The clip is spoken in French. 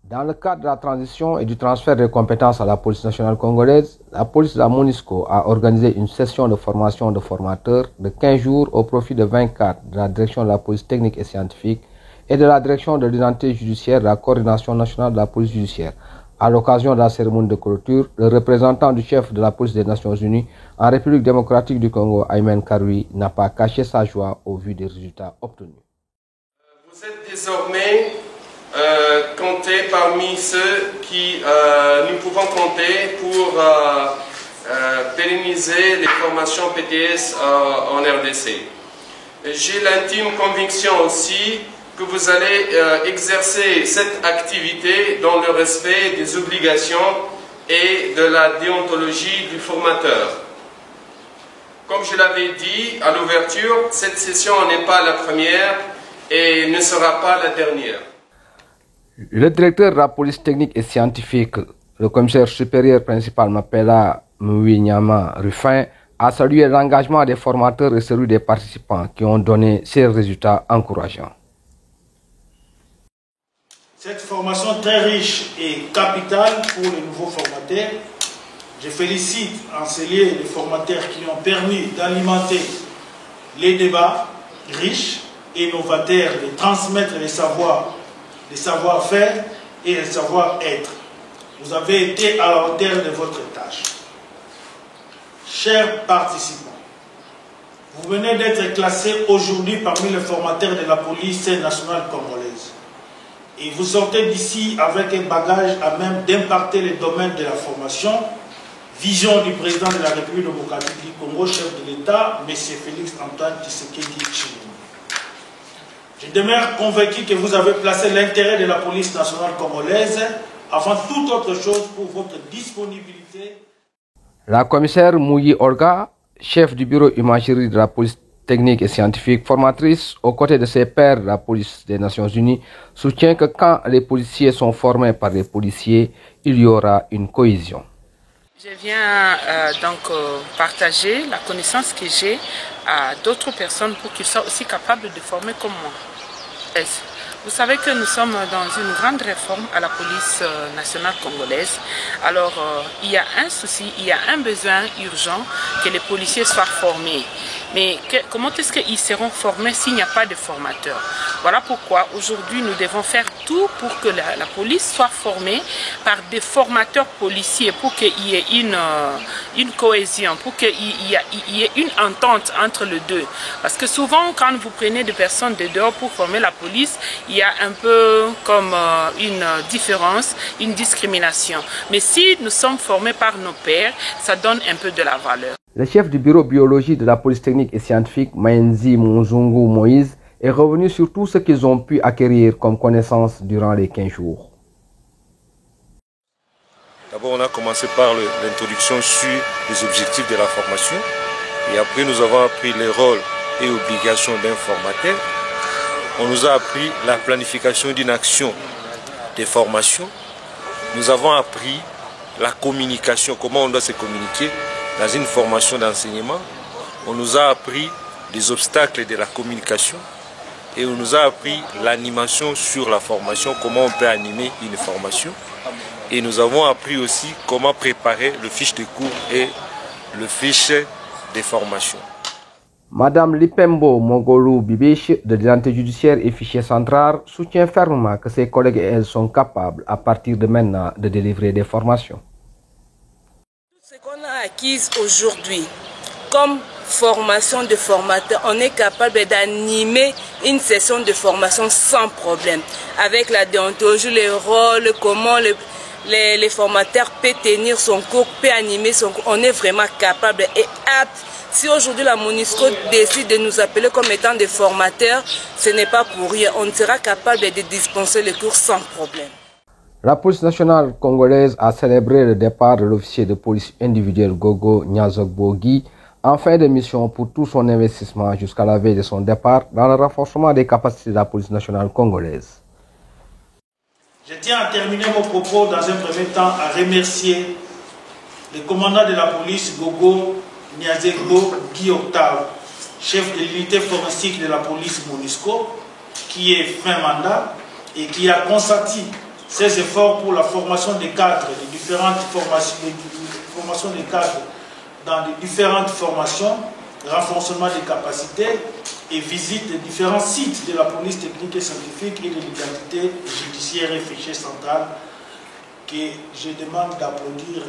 Dans le cadre de la transition et du transfert des compétences à la police nationale congolaise, la police de la MONUSCO a organisé une session de formation de formateurs de 15 jours au profit de 24 de la direction de la police technique et scientifique et de la direction de l'identité judiciaire de la coordination nationale de la police judiciaire. À l'occasion de la cérémonie de clôture, le représentant du chef de la police des Nations Unies en République démocratique du Congo, Aymen Karoui, n'a pas caché sa joie au vu des résultats obtenus. Vous êtes désormais comptés parmi ceux qui nous pouvons compter pour pérenniser les formations PTS en RDC. J'ai l'intime conviction aussi que vous allez exercer cette activité dans le respect des obligations et de la déontologie du formateur. Comme je l'avais dit à l'ouverture, cette session n'est pas la première et ne sera pas la dernière. Le directeur de la police technique et scientifique, le commissaire supérieur principal Mapela Mouinyama Rufin, a salué l'engagement des formateurs et celui des participants qui ont donné ces résultats encourageants. Cette formation très riche et capitale pour les nouveaux formateurs. Je félicite en ce lieu les formateurs qui ont permis d'alimenter les débats riches et novateurs, de transmettre les savoir-faire et les savoir-être. Vous avez été à la hauteur de votre tâche. Chers participants, vous venez d'être classés aujourd'hui parmi les formateurs de la police nationale congolaise. Et vous sortez d'ici avec un bagage à même d'impacter les domaines de la formation. Vision du président de la République démocratique du Congo, chef de l'État, M. Félix Antoine Tshisekedi Tshilombo. Je demeure convaincu que vous avez placé l'intérêt de la police nationale congolaise avant toute autre chose pour votre disponibilité. La commissaire Mouyi Orga, chef du bureau imagerie de la police technique et scientifique, formatrice aux côtés de ses pairs de la police des Nations Unies, soutient que quand les policiers sont formés par les policiers, il y aura une cohésion. Je viens partager la connaissance que j'ai à d'autres personnes pour qu'ils soient aussi capables de former comme moi. Vous savez que nous sommes dans une grande réforme à la police nationale congolaise. Alors, il y a un souci, il y a un besoin urgent que les policiers soient formés. Mais comment est-ce qu'ils seront formés s'il n'y a pas de formateurs? Voilà pourquoi aujourd'hui nous devons faire tout pour que la police soit formée par des formateurs policiers, pour qu'il y ait une cohésion, pour qu'il y ait une entente entre les deux. Parce que souvent quand vous prenez des personnes de dehors pour former la police, il y a un peu comme une différence, une discrimination. Mais si nous sommes formés par nos pairs, ça donne un peu de la valeur. Le chef du bureau biologie de la police technique et scientifique, Maenzi Monzungu Moïse, est revenu sur tout ce qu'ils ont pu acquérir comme connaissance durant les 15 jours. D'abord, on a commencé par l'introduction sur les objectifs de la formation. Et après, nous avons appris les rôles et obligations d'un formateur. On nous a appris la planification d'une action de formation. Nous avons appris la communication, comment on doit se communiquer dans une formation d'enseignement. On nous a appris les obstacles de la communication et on nous a appris l'animation sur la formation, comment on peut animer une formation. Et nous avons appris aussi comment préparer le fiche de cours et le fiche de formation. Madame Lipembo Mogolou Bibiche de l'identité judiciaire et fichier central soutient fermement que ses collègues et elle sont capables à partir de maintenant de délivrer des formations. Ce qu'on a acquis aujourd'hui comme formation de formateur, on est capable d'animer une session de formation sans problème. Avec la déontologie, les rôles, comment les formateurs peuvent tenir son cours, peuvent animer son cours, on est vraiment capable et apte. Si aujourd'hui la MONUSCO décide de nous appeler comme étant des formateurs, ce n'est pas pour rien. On sera capable de dispenser les cours sans problème. La police nationale congolaise a célébré le départ de l'officier de police individuel Gogo Nyazogbogi en fin de mission pour tout son investissement jusqu'à la veille de son départ dans le renforcement des capacités de la police nationale congolaise. Je tiens à terminer mon propos dans un premier temps à remercier le commandant de la police Gogo Nyazogbogi Octave, chef de l'unité forensique de la police MONUSCO, qui est fin mandat et qui a consenti ses efforts pour la formation des cadres, les différentes formations des cadres dans les différentes formations, renforcement des capacités et visite des différents sites de la police technique et scientifique et de l'identité judiciaire et fichier central que je demande d'applaudir